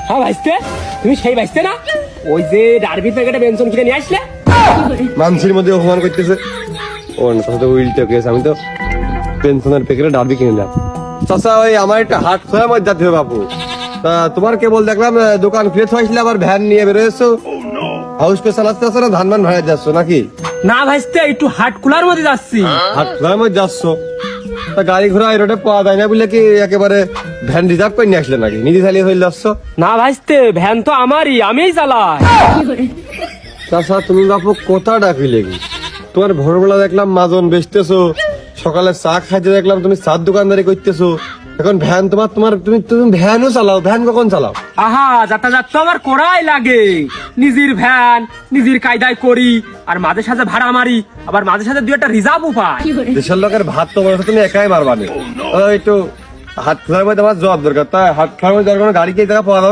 হ্যাঁ ভাইস্তে, তুমি সেই ভাইস্তে না ওই যে ডারবির প্যাকেটে বেনসন কিনে নিয়ে আসলে? মানুষের মধ্যে অপমান করতেছে। ও না, তাহলে উল্টো কেস। আমি তো পেনশনের প্যাকেটে ডাবি কিনে নিলাম। চাচা ওই আমার একটা হাট খোলার মধ্যে যেতে হবে বাপু। তা তোমার কেবল দেখলাম দোকান ফিরে হয়েছিল, আবার ভ্যান নিয়ে বেরোয়েছো, হাউস পে চালাতে আসছো না ধান মান ভাড়া যাচ্ছ নাকি? না ভাইস্তে, একটু হাট খোলার মধ্যে যাচ্ছি। হাট খোলার মধ্যে যাচ্ছ? তা গাড়ি ঘোড়া এই রোডে পাওয়া যায় না বলে কি একেবারে ভ্যান রিজার্ভ করে নিয়ে আসলে নাকি? নিজে চালিয়ে হয়ে যাচ্ছ? না ভাইস্তে, ভ্যান তো আমারই, আমিই চালাই। চাচা তুমি বাপু কথা ডাকি লেগে, তোমার ভোরবেলা দেখলাম মাজন বেচতেছো, সকালে চা খাইতে দেখলাম তুমি চার দোকানদারি করতেছো, এখন ভ্যান তুমি ভ্যানও চালাও? ভ্যান কখন চালাও? আহা, যাতায়াত তো আমার করাই লাগে। নিজের ভ্যান নিজের কায়দায় করি, আর মাঝে সাঝে ভাড়া মারি, আবার মাঝে সাঝে দুই একটা রিজার্ভও পাই। দেশের লোকের ভাত তো বলে তুমি একাই মারবানি। একটু হাট খোলার মধ্যে আমার জবাব দরকার। তা হাট খোলার মধ্যে কোনো গাড়ি কি জায়গা পাওয়া যাবে?